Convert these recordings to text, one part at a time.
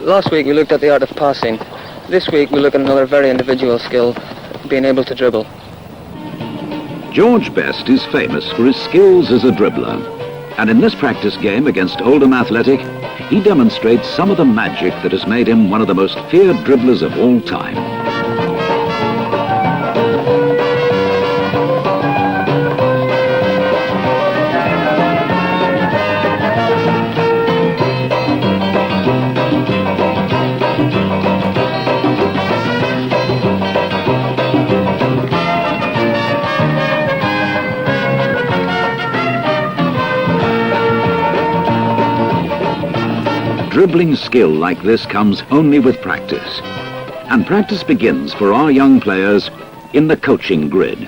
Last week we looked at the art of passing. This week we look at another very individual skill, being able to dribble. George Best is famous for his skills as a dribbler. And in this practice game against Oldham Athletic, he demonstrates some of the magic that has made him one of the most feared dribblers of all time. Dribbling skill like this comes only with practice. And practice begins for our young players in the coaching grid.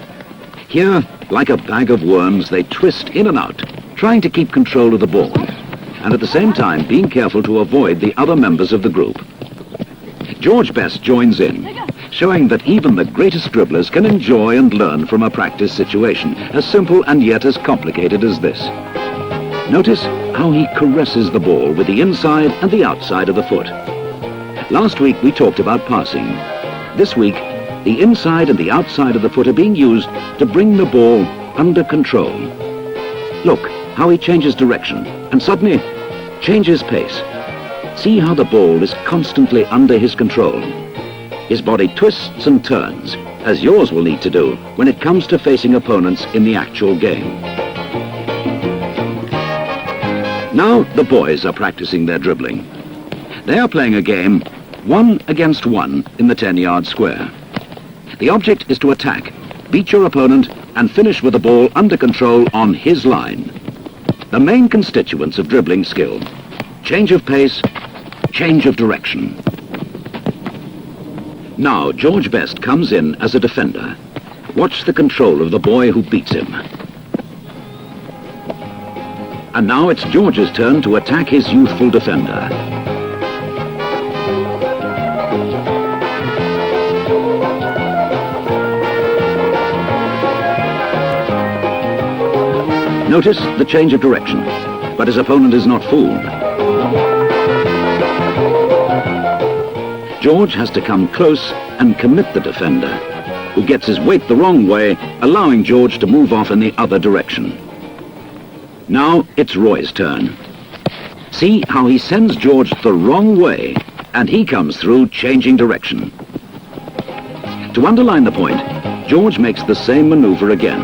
Here, like a bag of worms, they twist in and out, trying to keep control of the ball, and at the same time being careful to avoid the other members of the group. George Best joins in, showing that even the greatest dribblers can enjoy and learn from a practice situation, as simple and yet as complicated as this. Notice how he caresses the ball with the inside and the outside of the foot. Last week we talked about passing. This week, the inside and the outside of the foot are being used to bring the ball under control. Look how he changes direction and suddenly changes pace. See how the ball is constantly under his control. His body twists and turns, as yours will need to do when it comes to facing opponents in the actual game. Now the boys are practicing their dribbling. They are playing a game 1 against 1 in the 10-yard square. The object is to attack, beat your opponent, and finish with the ball under control on his line. The main constituents of dribbling skill: change of pace, change of direction. Now George Best comes in as a defender. Watch the control of the boy who beats him. And now it's George's turn to attack his youthful defender. Notice the change of direction, but his opponent is not fooled. George has to come close and commit the defender, who gets his weight the wrong way, allowing George to move off in the other direction. Now it's Roy's turn. See how he sends George the wrong way, and he comes through changing direction. To underline the point, George makes the same maneuver again.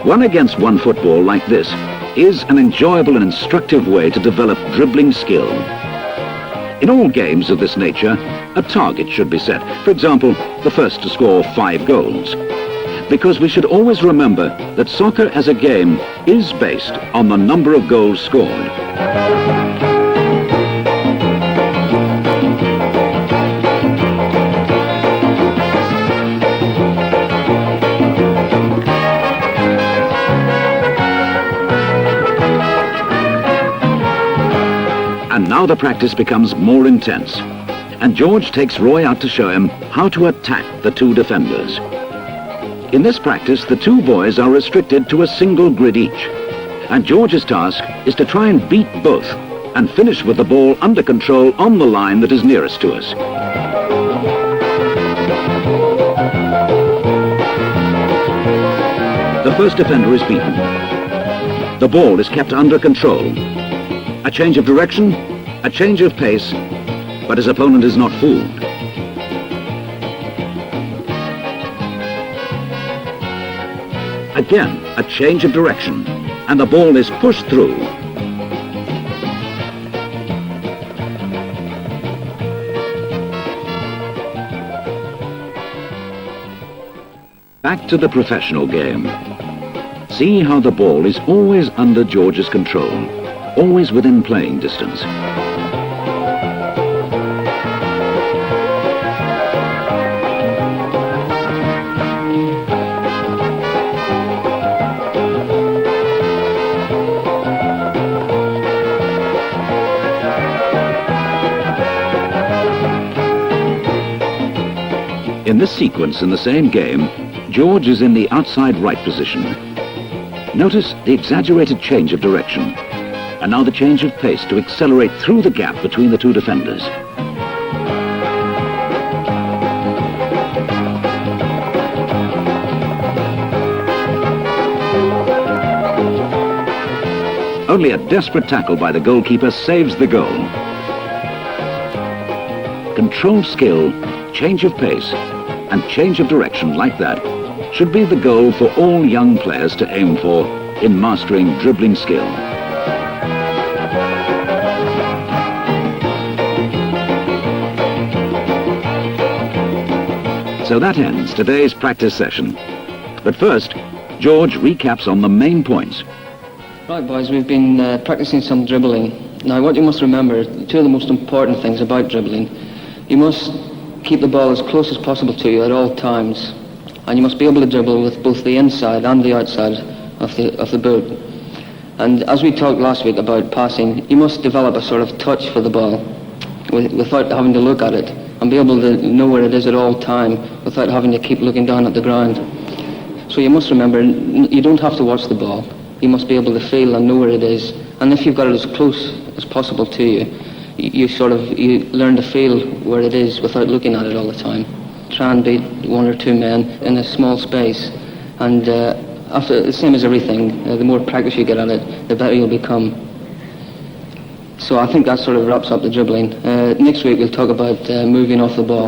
1 against 1 football like this is an enjoyable and instructive way to develop dribbling skill. In all games of this nature, a target should be set. For example, the first to score 5 goals. Because we should always remember that soccer as a game is based on the number of goals scored. And now the practice becomes more intense, and George takes Roy out to show him how to attack the 2 defenders. In this practice, the 2 boys are restricted to a single grid each, and George's task is to try and beat both and finish with the ball under control on the line that is nearest to us. The first defender is beaten. The ball is kept under control. A change of direction, a change of pace, but his opponent is not fooled. Again, a change of direction, and the ball is pushed through. Back to the professional game. See how the ball is always under George's control, always within playing distance. In this sequence in the same game, George is in the outside right position. Notice the exaggerated change of direction. And now the change of pace to accelerate through the gap between the two defenders. Only a desperate tackle by the goalkeeper saves the goal. Controlled skill, change of pace, and change of direction like that should be the goal for all young players to aim for in mastering dribbling skill. So that ends today's practice session. But first, George recaps on the main points. Right, boys, we've been practicing some dribbling. Now, what you must remember, two of the most important things about dribbling, you must keep the ball as close as possible to you at all times, and you must be able to dribble with both the inside and the outside of the boot. And as we talked last week about passing, you must develop a sort of touch for the ball without having to look at it, and be able to know where it is at all time without having to keep looking down at the ground. So you must remember, you don't have to watch the ball. You must be able to feel and know where it is. And if you've got it as close as possible to you, you learn to feel where it is without looking at it all the time. Try and beat one or two men in a small space. And after, the same as everything, the more practice you get at it, the better you'll become. So I think that sort of wraps up the dribbling. Next week we'll talk about moving off the ball.